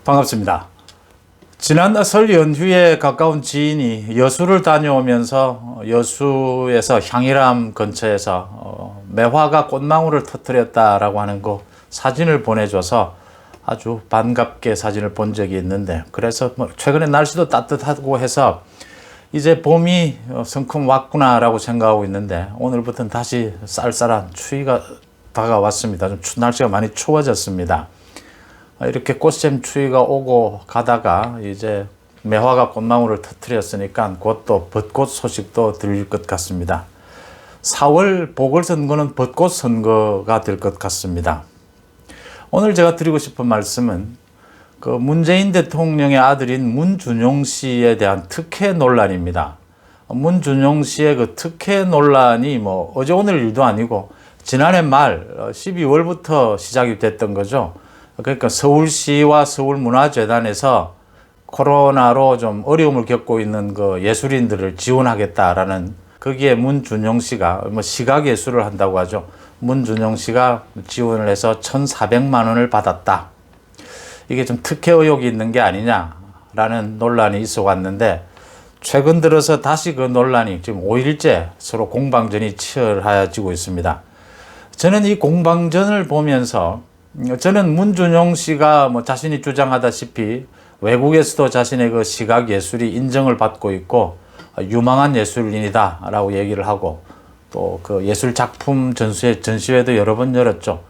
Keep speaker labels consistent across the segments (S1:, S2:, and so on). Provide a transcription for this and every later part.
S1: 반갑습니다. 지난 설 연휴에 가까운 지인이 여수를 다녀오면서 여수에서 향일암 근처에서 매화가 꽃망울을 터뜨렸다라고 하는 거 사진을 보내줘서 아주 반갑게 사진을 본 적이 있는데, 그래서 최근에 날씨도 따뜻하고 해서 이제 봄이 성큼 왔구나라고 생각하고 있는데, 오늘부터는 다시 쌀쌀한 추위가 다가왔습니다. 좀 날씨가 많이 추워졌습니다. 이렇게 꽃샘 추위가 오고 가다가 이제 매화가 꽃망울을 터뜨렸으니까 곧 또 벚꽃 소식도 들릴 것 같습니다. 4월 보궐선거는 벚꽃 선거가 될 것 같습니다. 오늘 제가 드리고 싶은 말씀은 그 문재인 대통령의 아들인 문준용 씨에 대한 특혜 논란입니다. 문준용 씨의 그 특혜 논란이 어제 오늘 일도 아니고 지난해 말 12월부터 시작이 됐던 거죠. 그러니까 서울시와 서울문화재단에서 코로나로 좀 어려움을 겪고 있는 그 예술인들을 지원하겠다라는, 거기에 문준용 씨가 시각예술을 한다고 하죠. 문준용 씨가 지원을 해서 1,400만 원을 받았다. 이게 좀 특혜 의혹이 있는 게 아니냐라는 논란이 있어 왔는데, 최근 들어서 다시 그 논란이 지금 5일째 서로 공방전이 치열해지고 있습니다. 저는 이 공방전을 보면서 저는 문준용 씨가 자신이 주장하다시피 외국에서도 자신의 그 시각 예술이 인정을 받고 있고 유망한 예술인이다 라고 얘기를 하고, 또 그 예술 작품 전시회도 여러 번 열었죠.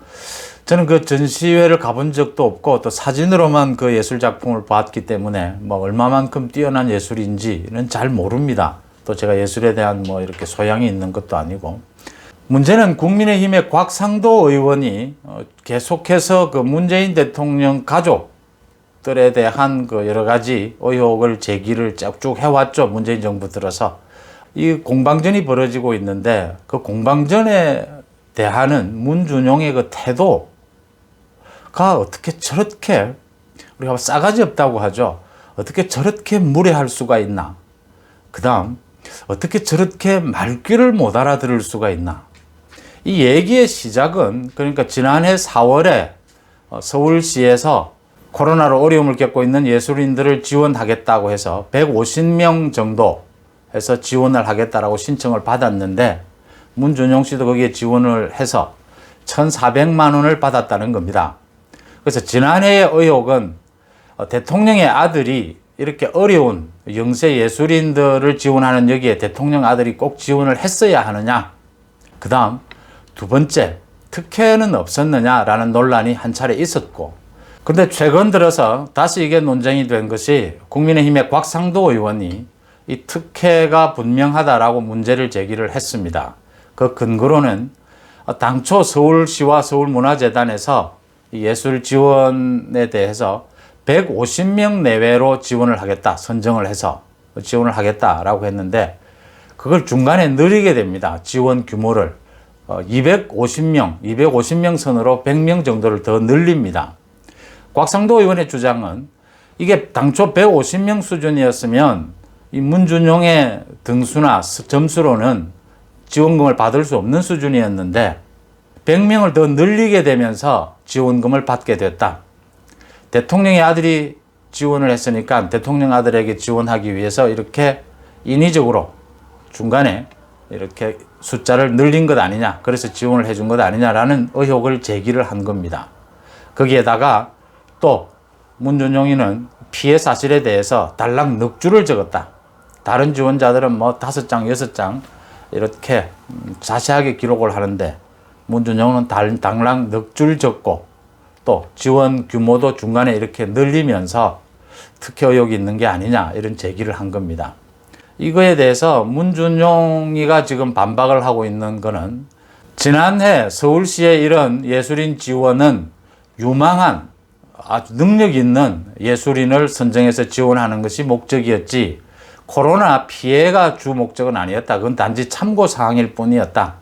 S1: 저는 그 전시회를 가본 적도 없고 또 사진으로만 그 예술 작품을 봤기 때문에 얼마만큼 뛰어난 예술인지는 잘 모릅니다. 또 제가 예술에 대한 이렇게 소양이 있는 것도 아니고. 문제는 국민의힘의 곽상도 의원이 계속해서 그 문재인 대통령 가족들에 대한 그 여러 가지 의혹을 제기를 쭉 해왔죠. 문재인 정부 들어서. 이 공방전이 벌어지고 있는데, 그 공방전에 대하는 문준용의 그 태도가 어떻게 저렇게, 우리가 싸가지 없다고 하죠. 어떻게 저렇게 무례할 수가 있나. 그 다음, 어떻게 저렇게 말귀를 못 알아들을 수가 있나. 이 얘기의 시작은 그러니까 지난해 4월에 서울시에서 코로나로 어려움을 겪고 있는 예술인들을 지원하겠다고 해서 150명 정도 해서 지원을 하겠다라고 신청을 받았는데, 문준용 씨도 거기에 지원을 해서 1,400만 원을 받았다는 겁니다. 그래서 지난해의 의혹은 대통령의 아들이 이렇게 어려운 영세 예술인들을 지원하는 여기에 대통령 아들이 꼭 지원을 했어야 하느냐. 그 다음 두 번째, 특혜는 없었느냐라는 논란이 한 차례 있었고, 그런데 최근 들어서 다시 이게 논쟁이 된 것이 국민의힘의 곽상도 의원이 이 특혜가 분명하다라고 문제를 제기를 했습니다. 그 근거로는 당초 서울시와 서울문화재단에서 예술 지원에 대해서 150명 내외로 지원을 하겠다, 선정을 해서 지원을 하겠다라고 했는데, 그걸 중간에 늘리게 됩니다. 지원 규모를 250명 선으로 100명 정도를 더 늘립니다. 곽상도 의원의 주장은 이게 당초 150명 수준이었으면 이 문준용의 등수나 점수로는 지원금을 받을 수 없는 수준이었는데 100명을 더 늘리게 되면서 지원금을 받게 됐다. 대통령의 아들이 지원을 했으니까 대통령 아들에게 지원하기 위해서 이렇게 인위적으로 중간에 이렇게 숫자를 늘린 것 아니냐, 그래서 지원을 해준 것 아니냐라는 의혹을 제기를 한 겁니다. 거기에다가 또 문준용이는 피해 사실에 대해서 달랑 넉 줄을 적었다. 다른 지원자들은 5장, 6장 이렇게 자세하게 기록을 하는데 문준용은 달랑 넉 줄 적고, 또 지원 규모도 중간에 이렇게 늘리면서 특혜 의혹이 있는 게 아니냐, 이런 제기를 한 겁니다. 이거에 대해서 문준용이가 지금 반박을 하고 있는 거는, 지난해 서울시의 이런 예술인 지원은 유망한 아주 능력 있는 예술인을 선정해서 지원하는 것이 목적이었지 코로나 피해가 주 목적은 아니었다. 그건 단지 참고 사항일 뿐이었다.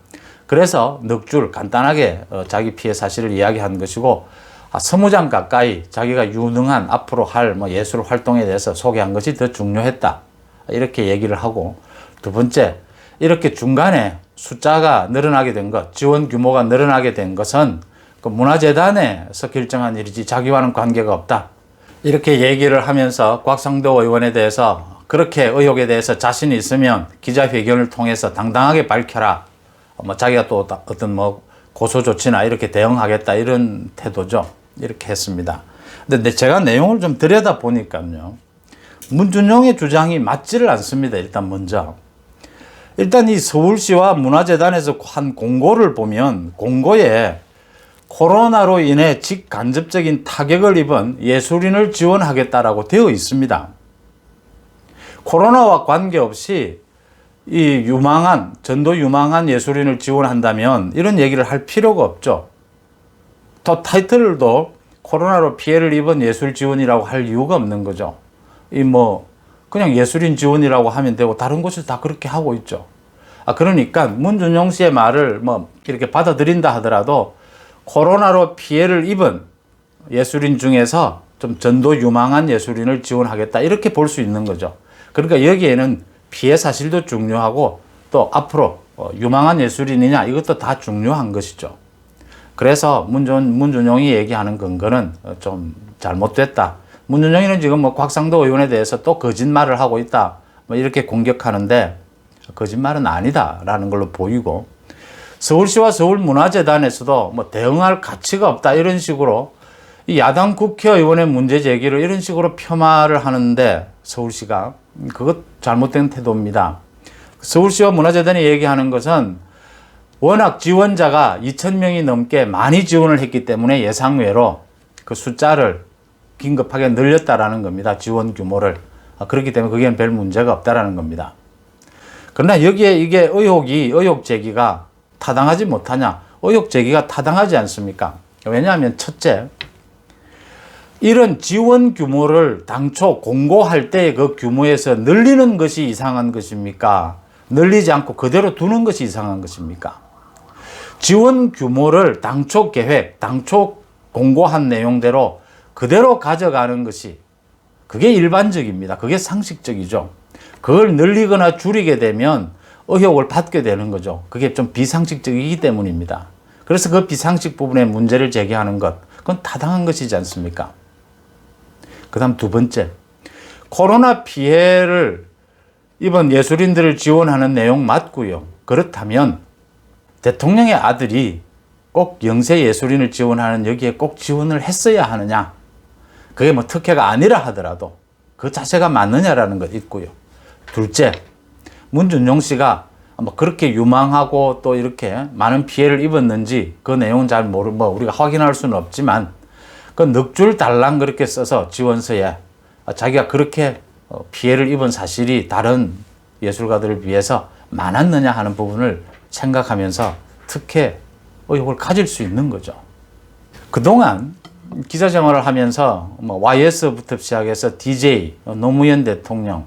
S1: 그래서 넉 줄 간단하게 자기 피해 사실을 이야기한 것이고, 20장 가까이 자기가 유능한 앞으로 할 예술 활동에 대해서 소개한 것이 더 중요했다. 이렇게 얘기를 하고, 두 번째, 이렇게 중간에 숫자가 늘어나게 된 것, 지원 규모가 늘어나게 된 것은 그 문화재단에서 결정한 일이지 자기와는 관계가 없다. 이렇게 얘기를 하면서 곽상도 의원에 대해서 그렇게 의혹에 대해서 자신이 있으면 기자회견을 통해서 당당하게 밝혀라. 자기가 또 어떤 고소 조치나 이렇게 대응하겠다 이런 태도죠. 이렇게 했습니다. 근데 제가 내용을 좀 들여다 보니까요. 문준용의 주장이 맞지를 않습니다. 일단 이 서울시와 문화재단에서 한 공고를 보면 공고에 코로나로 인해 직간접적인 타격을 입은 예술인을 지원하겠다라고 되어 있습니다. 코로나와 관계없이 이 전도 유망한 예술인을 지원한다면 이런 얘기를 할 필요가 없죠. 또 타이틀도 코로나로 피해를 입은 예술 지원이라고 할 이유가 없는 거죠. 그냥 예술인 지원이라고 하면 되고 다른 곳에서 다 그렇게 하고 있죠. 그러니까 문준용 씨의 말을 이렇게 받아들인다 하더라도 코로나로 피해를 입은 예술인 중에서 좀 전도 유망한 예술인을 지원하겠다 이렇게 볼 수 있는 거죠. 그러니까 여기에는 피해 사실도 중요하고 또 앞으로 유망한 예술인이냐 이것도 다 중요한 것이죠. 그래서 문준용이 얘기하는 근거는 좀 잘못됐다. 문준용이는 지금 곽상도 의원에 대해서 또 거짓말을 하고 있다. 이렇게 공격하는데 거짓말은 아니다라는 걸로 보이고 서울시와 서울문화재단에서도 대응할 가치가 없다 이런 식으로 이 야당 국회의원의 문제 제기를 이런 식으로 폄하를 하는데 서울시가 그것 잘못된 태도입니다. 서울시와 문화재단이 얘기하는 것은 워낙 지원자가 2,000명이 넘게 많이 지원을 했기 때문에 예상외로 그 숫자를 긴급하게 늘렸다라는 겁니다. 지원 규모를. 그렇기 때문에 그게는 별 문제가 없다라는 겁니다. 그러나 여기에 이게 의혹 제기가 타당하지 못하냐? 의혹 제기가 타당하지 않습니까? 왜냐하면 첫째, 이런 지원 규모를 당초 공고할 때 그 규모에서 늘리는 것이 이상한 것입니까? 늘리지 않고 그대로 두는 것이 이상한 것입니까? 지원 규모를 당초 계획, 당초 공고한 내용대로 그대로 가져가는 것이 그게 일반적입니다. 그게 상식적이죠. 그걸 늘리거나 줄이게 되면 의혹을 받게 되는 거죠. 그게 좀 비상식적이기 때문입니다. 그래서 그 비상식 부분에 문제를 제기하는 것, 그건 타당한 것이지 않습니까? 그 다음 두 번째, 코로나 피해를 입은 예술인들을 지원하는 내용 맞고요. 그렇다면 대통령의 아들이 꼭 영세 예술인을 지원하는 여기에 꼭 지원을 했어야 하느냐? 그게 특혜가 아니라 하더라도 그 자체가 맞느냐라는 것 있고요. 둘째, 문준용 씨가 그렇게 유망하고 또 이렇게 많은 피해를 입었는지 그 내용은 잘 우리가 확인할 수는 없지만 그 넉 줄 달랑 그렇게 써서 지원서에 자기가 그렇게 피해를 입은 사실이 다른 예술가들을 비해서 많았느냐 하는 부분을 생각하면서 특혜 의혹을 가질 수 있는 거죠. 그동안 기자 생활을 하면서 YS부터 시작해서 DJ, 노무현 대통령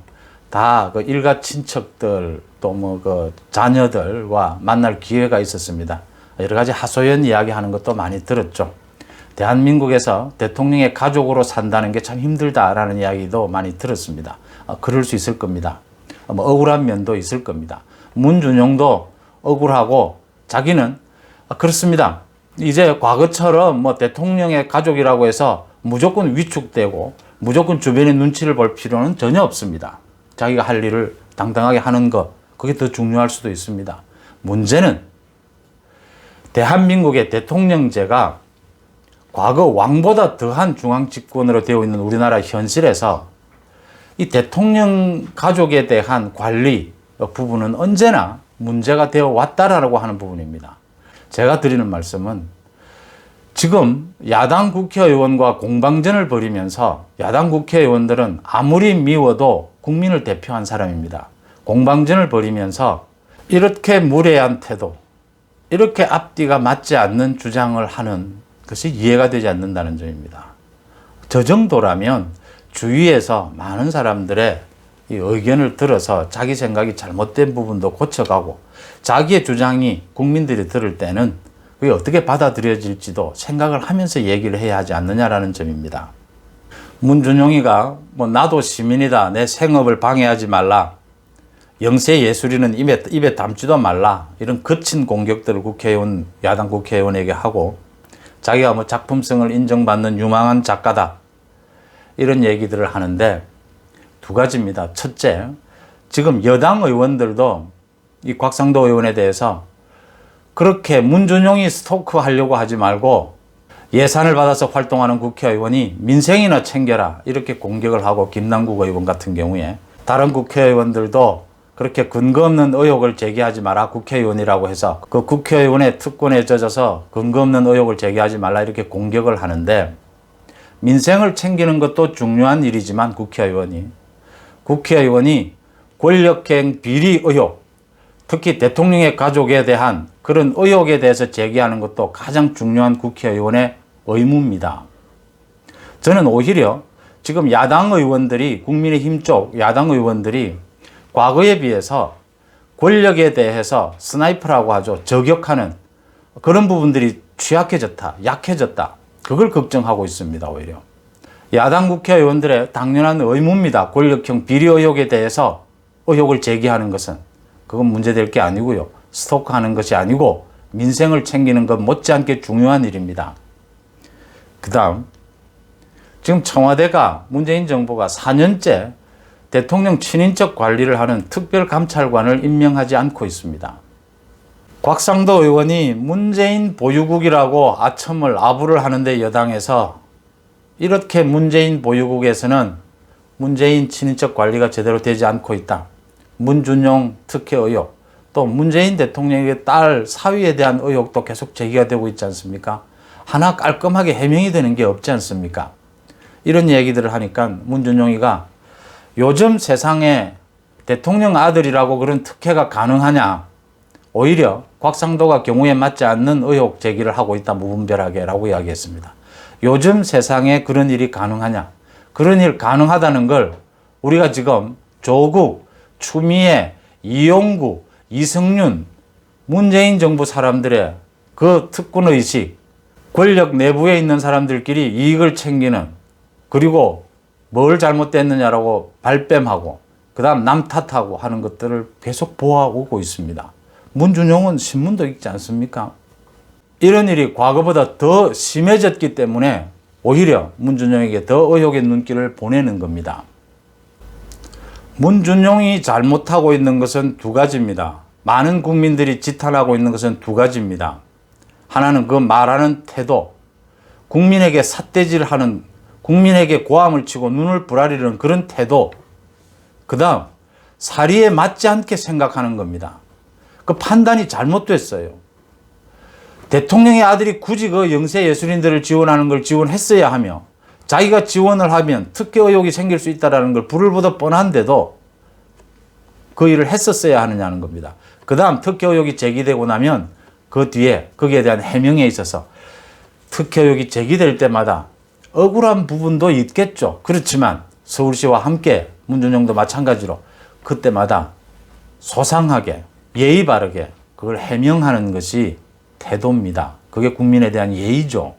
S1: 다 그 일가 친척들 또 그 자녀들과 만날 기회가 있었습니다. 여러 가지 하소연 이야기하는 것도 많이 들었죠. 대한민국에서 대통령의 가족으로 산다는 게 참 힘들다라는 이야기도 많이 들었습니다. 그럴 수 있을 겁니다. 억울한 면도 있을 겁니다. 문준용도 억울하고 자기는 그렇습니다. 이제 과거처럼 대통령의 가족이라고 해서 무조건 위축되고 무조건 주변의 눈치를 볼 필요는 전혀 없습니다. 자기가 할 일을 당당하게 하는 것, 그게 더 중요할 수도 있습니다. 문제는 대한민국의 대통령제가 과거 왕보다 더한 중앙 집권으로 되어 있는 우리나라 현실에서 이 대통령 가족에 대한 관리 부분은 언제나 문제가 되어 왔다라고 하는 부분입니다. 제가 드리는 말씀은 지금 야당 국회의원과 공방전을 벌이면서 야당 국회의원들은 아무리 미워도 국민을 대표한 사람입니다. 공방전을 벌이면서 이렇게 무례한 태도, 이렇게 앞뒤가 맞지 않는 주장을 하는 것이 이해가 되지 않는다는 점입니다. 저 정도라면 주위에서 많은 사람들의 이 의견을 들어서 자기 생각이 잘못된 부분도 고쳐가고 자기의 주장이 국민들이 들을 때는 그게 어떻게 받아들여질지도 생각을 하면서 얘기를 해야 하지 않느냐라는 점입니다. 문준용이가 나도 시민이다. 내 생업을 방해하지 말라. 영세 예술인은 입에 담지도 말라. 이런 거친 공격들을 야당 국회의원에게 하고 자기가 작품성을 인정받는 유망한 작가다. 이런 얘기들을 하는데 두 가지입니다. 첫째, 지금 여당 의원들도 이 곽상도 의원에 대해서 그렇게 문준용이 스토크하려고 하지 말고 예산을 받아서 활동하는 국회의원이 민생이나 챙겨라 이렇게 공격을 하고, 김남국 의원 같은 경우에 다른 국회의원들도 그렇게 근거 없는 의혹을 제기하지 마라, 국회의원이라고 해서 그 국회의원의 특권에 젖어서 근거 없는 의혹을 제기하지 말라 이렇게 공격을 하는데, 민생을 챙기는 것도 중요한 일이지만 국회의원이 권력행 비리 의혹, 특히 대통령의 가족에 대한 그런 의혹에 대해서 제기하는 것도 가장 중요한 국회의원의 의무입니다. 저는 오히려 지금 야당 의원들이, 국민의힘 쪽 야당 의원들이 과거에 비해서 권력에 대해서 스나이퍼라고 하죠, 저격하는 그런 부분들이 취약해졌다, 약해졌다, 그걸 걱정하고 있습니다. 오히려 야당 국회의원들의 당연한 의무입니다. 권력형 비리 의혹에 대해서 의혹을 제기하는 것은 그건 문제될 게 아니고요, 스토커하는 것이 아니고 민생을 챙기는 것 못지않게 중요한 일입니다. 그 다음, 지금 청와대가, 문재인 정부가 4년째 대통령 친인척 관리를 하는 특별감찰관을 임명하지 않고 있습니다. 곽상도 의원이 문재인 보유국이라고 아부를 하는데, 여당에서 이렇게 문재인 보유국에서는 문재인 친인척 관리가 제대로 되지 않고 있다, 문준용 특혜 의혹, 또 문재인 대통령의 딸 사위에 대한 의혹도 계속 제기가 되고 있지 않습니까? 하나 깔끔하게 해명이 되는 게 없지 않습니까? 이런 얘기들을 하니까 문준용이가 요즘 세상에 대통령 아들이라고 그런 특혜가 가능하냐, 오히려 곽상도가 경우에 맞지 않는 의혹 제기를 하고 있다, 무분별하게 라고 이야기했습니다. 요즘 세상에 그런 일이 가능하냐, 그런 일 가능하다는 걸 우리가 지금 조국, 추미애, 이용구, 이승윤, 문재인 정부 사람들의 그 특권의식, 권력 내부에 있는 사람들끼리 이익을 챙기는, 그리고 뭘 잘못됐느냐라고 발뺌하고 그 다음 남 탓하고 하는 것들을 계속 보아오고 있습니다. 문준용은 신문도 읽지 않습니까? 이런 일이 과거보다 더 심해졌기 때문에 오히려 문준용에게 더 의혹의 눈길을 보내는 겁니다. 문준용이 잘못하고 있는 것은 두 가지입니다. 많은 국민들이 지탄하고 있는 것은 두 가지입니다. 하나는 그 말하는 태도, 국민에게 삿대질하는, 국민에게 고함을 치고 눈을 부라리는 그런 태도, 그 다음 사리에 맞지 않게 생각하는 겁니다. 그 판단이 잘못됐어요. 대통령의 아들이 굳이 그 영세 예술인들을 지원하는 걸 지원했어야 하며, 자기가 지원을 하면 특혜 의혹이 생길 수 있다는 걸 불을 보듯 뻔한데도 그 일을 했었어야 하느냐는 겁니다. 그 다음 특혜 의혹이 제기되고 나면 그 뒤에 거기에 대한 해명에 있어서 특혜 의혹이 제기될 때마다 억울한 부분도 있겠죠. 그렇지만 서울시와 함께 문준용도 마찬가지로 그때마다 소상하게 예의 바르게 그걸 해명하는 것이 태도입니다. 그게 국민에 대한 예의죠.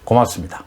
S1: 고맙습니다.